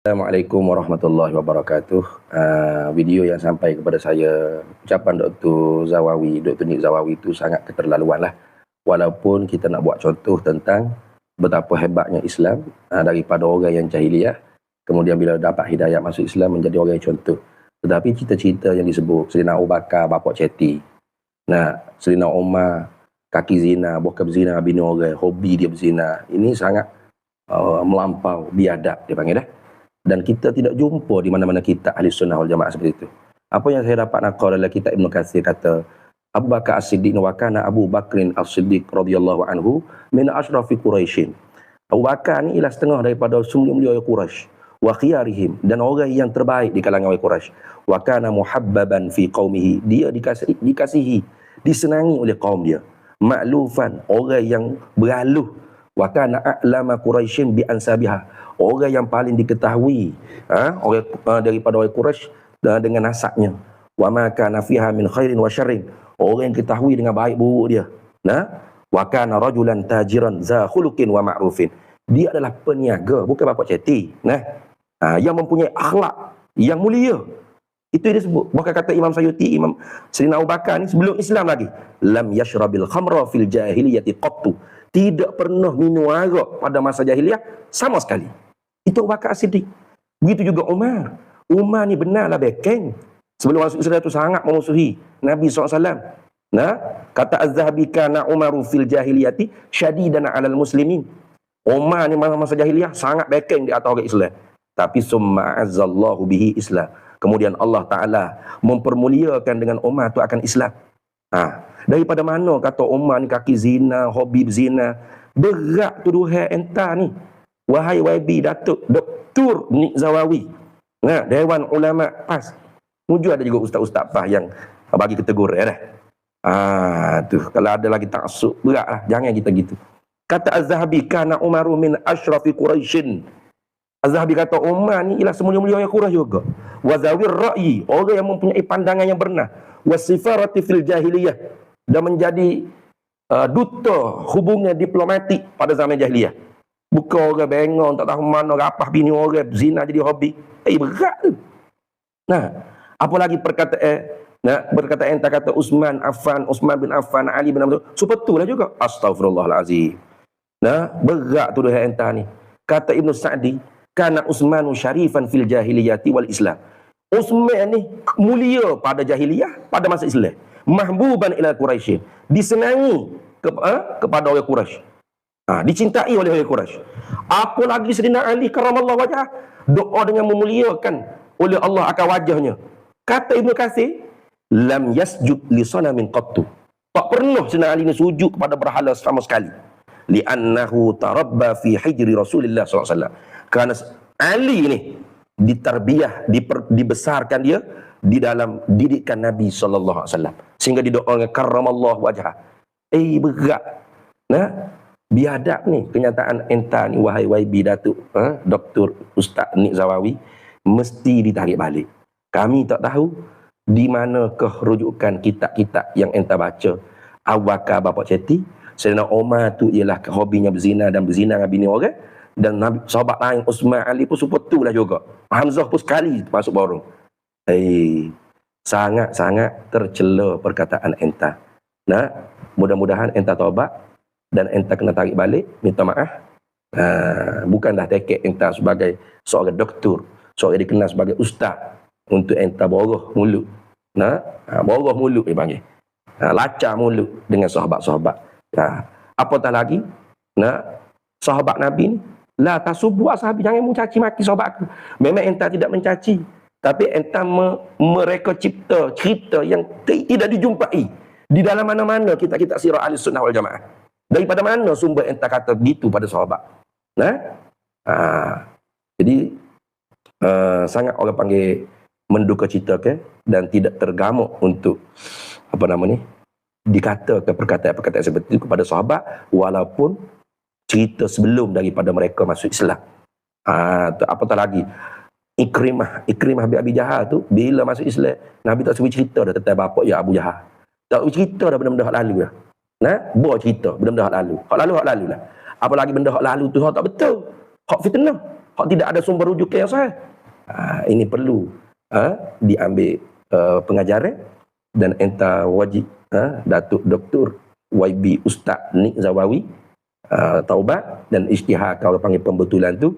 Assalamualaikum warahmatullahi wabarakatuh. Video yang sampai kepada saya, ucapan Dr. Zawawi, Dr. Nik Zawawi itu sangat keterlaluan lah. Walaupun kita nak buat contoh tentang betapa hebatnya Islam daripada orang yang jahiliah, kemudian bila dapat hidayah masuk Islam menjadi orang yang contoh. Tetapi cerita-cerita yang disebut, Sayyidina Abu Bakar, bapak ceti. Sayyidina Umar, kaki zina, bokap zina, bini orang, hobi dia berzina. Ini sangat melampau, biadab dia panggil dah. Dan kita tidak jumpa di mana-mana kitab Ahli Sunnah wal Jamaah seperti itu. Apa yang saya dapat nakal dalam kitab Ibn Katsir kata, Abu Bakar As-Siddiq wa kana Abu Bakrin As-Siddiq radhiyallahu anhu min asyrafi Quraisyin. Abu Bakar ni ialah setengah daripada mulia-mulia Quraisy wa khiyarihim, dan orang yang terbaik di kalangan orang Quraisy. Wa kana muhabbaban fi qaumihi, dia dikasihi, disenangi oleh kaum dia. Ma'lufan, orang yang beraluh. Wa kana a'lama Quraisyin bi ansabiha, orang yang paling diketahui daripada orang Quraisy dengan nasabnya. Wa ma kana fiha min khairin wa syarrin, orang yang ketahui dengan baik buruk dia. Wa kana rajulan tajiran za khuluqin wa ma'rufin, dia adalah peniaga, bukan bapak ceti. Yang mempunyai akhlak yang mulia. Itu dia sebut. Bahkan kata Imam Sayuti, Imam Sayyidina Abu Bakar ni sebelum Islam lagi, lam yashrabil khamra fil jahiliyati qattu, tidak pernah minum arak pada masa jahiliah sama sekali. Itu Abu Bakar As-Siddiq. Begitu juga Umar. Umar ni benarlah bekeng. Sebelum masuk Islam tu sangat memusuhi Nabi SAW. Kata Az-Zahabi, kana Umaru fil jahiliyati syadidan alal muslimin. Umar ni masa jahiliah sangat bekeng di atas orang Islam. Tapi summa azzallahu bihi Islam. Kemudian Allah Ta'ala mempermuliakan dengan Umar tu akan Islam. Daripada mana kata Umar ni kaki zina, hobi berzina? Berat tuduhan entah ni. Wahai YB Datuk Dr. Nik Zawawi, Dewan Ulama PAS. Mujur ada juga ustaz-ustaz PAS yang bagi kategori dah. Kalau ada lagi taksub, berat lah. Jangan kita gitu. Kata Az-Zahabi, kana Umaru min asyrafi Quraisyin. Az-Zahabi kata Umar ni ialah semulia-mulia yang Quraisy juga. Wa zawir ra'yi, orang yang mempunyai pandangan yang benar. Wa sifarati fil jahiliyah, dan menjadi duta hubungan diplomatik pada zaman jahiliyah. Bukan orang bengong, tak tahu mana, rapah bini orang, zina jadi hobi. Berat tu. Apalagi perkataan entah kata Utsman bin Affan, Ali bin Abi Thalib. Sebetul lah juga. Astaghfirullahalazim. Berat tu dah entah ni. Kata Ibn Sa'di, kana Utsmanu syarifan fil jahiliyati wal Islam. Utsman ni mulia pada jahiliyah, pada masa Islam. Mahbuban ila Quraisy, disenangi kepada orang Quraisy. Dicintai oleh orang Quraisy. Apa lagi Sayyidina Ali karamallahu wajhah, doa dengan memuliakan oleh Allah akan wajahnya. Kata Ibnu Katsir, lam yasjud li sanamin qattu, tak pernah Sayyidina Ali ni sujud kepada berhala sama sekali. Li'annahu tarabba fi hijri Rasulullah SAW, kerana Ali ni ditarbiyah, dibesarkan dia di dalam didikan Nabi SAW, sehingga didoakan karamallahu wajhah. Berat. Biadab ni kenyataan entah ni, wahai YB Datuk Dr. Ustaz Nik Zawawi, mesti ditarik balik. Kami tak tahu di manakah rujukan kitab-kitab yang entah baca. Abu Bakar bapak ceti, Sayyidina Umar tu ialah hobinya berzina dan berzina dengan bini orang, dan Nabi, sahabat lain Utsman, Ali pun seperti lah juga. Hamzah pun sekali masuk borong. Sangat-sangat tercela perkataan entah. Mudah-mudahan entah taubat dan entah kena tarik balik, minta maaf. Bukanlah tekek entah sebagai seorang doktor, seorang dikenal sebagai ustaz, untuk entah boroh mulut. Boroh mulut dia panggil. Lacak mulut dengan sahabat-sahabat. Apatah lagi, sahabat Nabi ni, la tasubu ashabi, jangan mencaci maki sahabat aku. Memang entah tidak mencaci, tapi entah mereka cipta cerita yang tidak dijumpai di dalam mana-mana kitab-kitab sirah Ahli Sunnah wal Jamaah. Daripada mana sumber entah kata begitu pada sahabat? Jadi sangat orang panggil menduka cita dan tidak tergamuk untuk dikatakan perkataan-perkataan seperti itu kepada sahabat, walaupun cerita sebelum daripada mereka masuk Islam. Apatah lagi Ikrimah bin Abi Jahal tu, bila masuk Islam, Nabi tak suruh cerita dah tentang bapak ya Abu Jahal. Tak suruh cerita dah benda-benda hak lalu dah. Buat cerita benda-benda hak lalu. Hak lalu lah. Apalagi benda hak lalu tu hak tak betul. Hak fitnah. Hak tidak ada sumber rujukan yang sahih. Ini perlu diambil pengajaran dan entah wajib Datuk Dr. YB Ustaz Nik Zawawi taubat dan isytihar kalau panggil pembetulan tu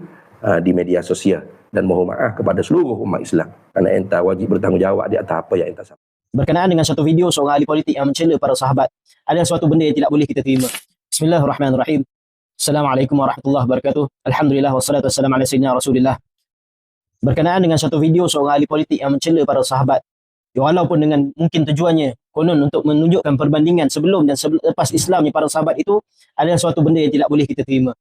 di media sosial, dan mohon maaf kepada seluruh umat Islam kerana entah wajib bertanggungjawab di atas apa yang entah sampaikan. Berkenaan dengan satu video seorang ahli politik yang mencela para sahabat, ada suatu benda yang tidak boleh kita terima. Bismillahirrahmanirrahim. Assalamualaikum warahmatullahi wabarakatuh. Alhamdulillah wassalatu wassalamu ala sayyidina Rasulillah. Berkenaan dengan satu video seorang ahli politik yang mencela para sahabat, walaupun dengan mungkin tujuannya konon untuk menunjukkan perbandingan sebelum dan lepas Islamnya para sahabat itu, ada suatu benda yang tidak boleh kita terima.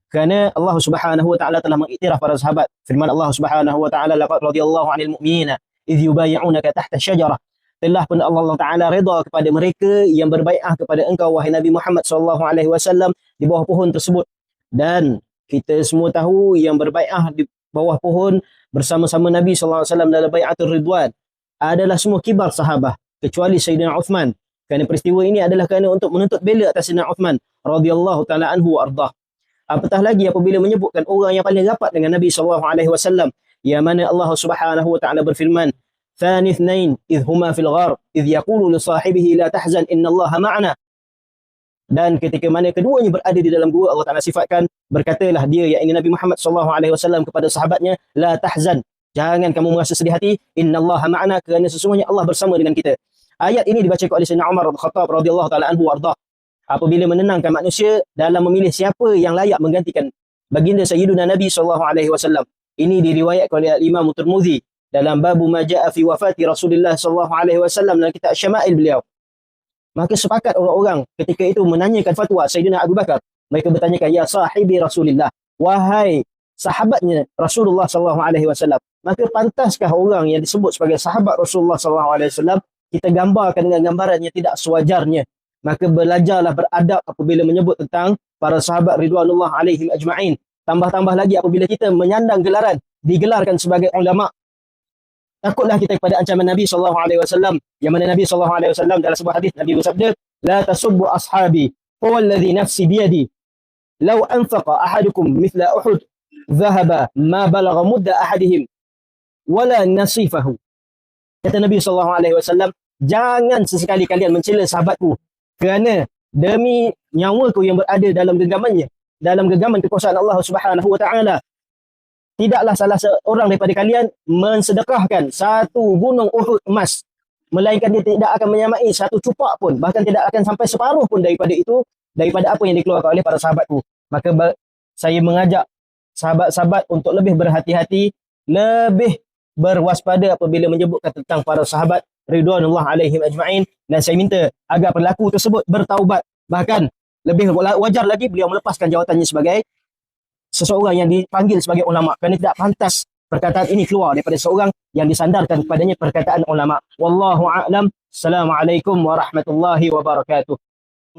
Kerana Allah Subhanahu wa taala telah mengiktiraf para sahabat. Firman Allah Subhanahu wa taala, laqad radiyallahu 'anil mu'minina idh yubayyi'unaka tahta syajarah. Telah pun Allah Taala redha kepada mereka yang berbaiat kepada engkau wahai Nabi Muhammad sallallahu alaihi wasallam di bawah pohon tersebut. Dan kita semua tahu yang berbaiat di bawah pohon bersama-sama Nabi sallallahu alaihi wasallam dalam baiatul ridwan adalah semua kibar sahabat kecuali Sayyidina Uthman. Kerana peristiwa ini adalah kerana untuk menuntut bela atas Sayyidina Uthman radhiyallahu taala anhu wa ardah. Apatah lagi apabila menyebutkan orang yang paling rapat dengan Nabi sallallahu alaihi wasallam, yang mana Allah Subhanahu wa taala berfirman, "Thani ithnain idh huma fil ghar idh yaqulu li sahibihi la tahzan innallaha ma'ana." Dan ketika mana keduanya berada di dalam gua, Allah Taala sifatkan, berkatalah dia, yakni Nabi Muhammad sallallahu alaihi wasallam kepada sahabatnya, "La tahzan." Jangan kamu merasa sedih hati, innallaha ma'ana, kerana sesungguhnya Allah bersama dengan kita. Ayat ini dibaca oleh Sayyidina Umar bin Khattab radhiyallahu taala anhu warda, apabila menenangkan manusia dalam memilih siapa yang layak menggantikan baginda Sayyiduna Nabi sallallahu alaihi wasallam. Ini diriwayatkan oleh Imam Tirmizi dalam babu ma jaa fi wafati Rasulullah sallallahu alaihi wasallam dalam kitab Syama'il beliau. Maka sepakat orang-orang ketika itu menanyakan fatwa Sayyidina Abu Bakar. Mereka bertanyakan, ya sahibi Rasulillah, wahai sahabatnya Rasulullah sallallahu alaihi wasallam, maka pantaskah orang yang disebut sebagai sahabat Rasulullah sallallahu alaihi wasallam kita gambarkan dengan gambaran yang tidak sewajarnya? Maka belajarlah beradab apabila menyebut tentang para sahabat ridwanullah alaihim ajma'in. Tambah-tambah lagi apabila kita menyandang gelaran, digelarkan sebagai ulama. Takutlah kita kepada ancaman Nabi SAW, yang mana Nabi SAW dalam sebuah hadis Nabi bersabda, "La tasubbu ashabi, fawalladhi nafsi biyadi, law anfaqa ahadukum mithla Uhud, dhahaba ma balagha mudda ahadihim, wala nasifahu." Kata Nabi SAW, jangan sesekali kalian mencela sahabatku, kerana demi nyawaku yang berada dalam genggamannya, dalam genggaman kekuasaan Allah Subhanahu wa taala, tidaklah salah seorang daripada kalian mensedekahkan satu gunung Uhud emas, melainkan dia tidak akan menyamai satu cupak pun, bahkan tidak akan sampai separuh pun daripada itu, daripada apa yang dikeluarkan oleh para sahabatku. Maka saya mengajak sahabat-sahabat untuk lebih berhati-hati, lebih berwaspada apabila menyebutkan tentang para sahabat ridwanullah alaihim ajma'in, dan saya minta agar pelaku tersebut bertaubat. Bahkan lebih wajar lagi beliau melepaskan jawatannya sebagai seseorang yang dipanggil sebagai ulama, kerana tidak pantas perkataan ini keluar daripada seorang yang disandarkan kepadanya perkataan ulama. Wallahu a'lam. Assalamualaikum warahmatullahi wabarakatuh.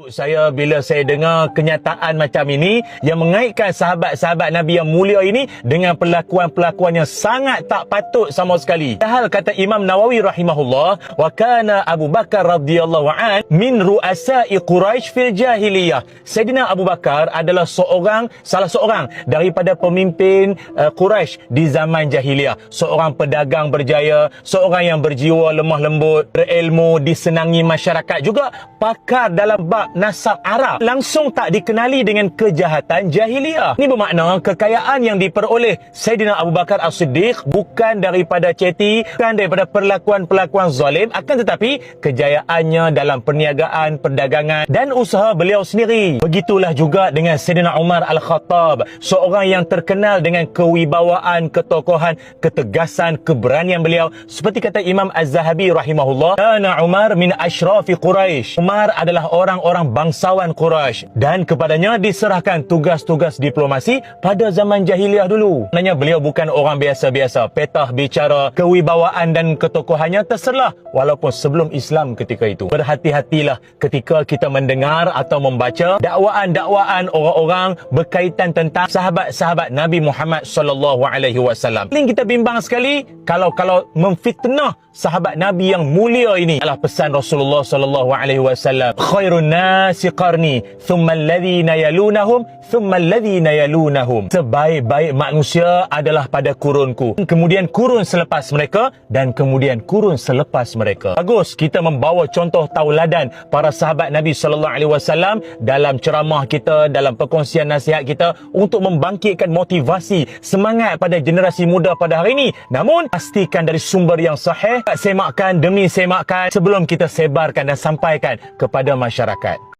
Saya bila saya dengar kenyataan macam ini yang mengaitkan sahabat-sahabat Nabi yang mulia ini dengan perlakuan-perlakuan yang sangat tak patut sama sekali. Padahal kata Imam Nawawi rahimahullah, wa kana Abu Bakar radhiyallahu an min ru'asa'i Quraisy fil jahiliyah. Sayyidina Abu Bakar adalah salah seorang daripada pemimpin Quraisy di zaman jahiliyah. Seorang pedagang berjaya, seorang yang berjiwa lemah lembut, berilmu, disenangi masyarakat, juga pakar dalam bab nasab Arab, langsung tak dikenali dengan kejahatan jahiliyah. Ini bermakna kekayaan yang diperoleh Sayyidina Abu Bakar As-Siddiq bukan daripada ceti, bukan daripada perlakuan-perlakuan zalim, akan tetapi kejayaannya dalam perniagaan, perdagangan dan usaha beliau sendiri. Begitulah juga dengan Sayyidina Umar Al-Khattab, seorang yang terkenal dengan kewibawaan, ketokohan, ketegasan, keberanian beliau. Seperti kata Imam Az-Zahabi rahimahullah, "Kana Umar min ashrafi Quraisy." Umar adalah orang-orang bangsawan Quraisy dan kepadanya diserahkan tugas-tugas diplomasi pada zaman jahiliah dulu. Sebenarnya beliau bukan orang biasa-biasa. Petah bicara kewibawaan dan ketokohannya terselah walaupun sebelum Islam ketika itu. Berhati-hatilah ketika kita mendengar atau membaca dakwaan-dakwaan orang-orang berkaitan tentang sahabat-sahabat Nabi Muhammad sallallahu alaihi wasallam. Paling kita bimbang sekali kalau memfitnah sahabat Nabi yang mulia ini. Adalah pesan Rasulullah sallallahu alaihi wasallam, khairun nasi qarni thumma alladhina yalunahum thumma alladhina yalunahum. Sebaik-baik manusia adalah pada kurunku, kemudian kurun selepas mereka, dan kemudian kurun selepas mereka. Bagus kita membawa contoh tauladan para sahabat Nabi sallallahu alaihi wasallam dalam ceramah kita, dalam perkongsian nasihat kita, untuk membangkitkan motivasi semangat pada generasi muda pada hari ini. Namun pastikan dari sumber yang sahih, semakkan demi semakkan sebelum kita sebarkan dan sampaikan kepada masyarakat.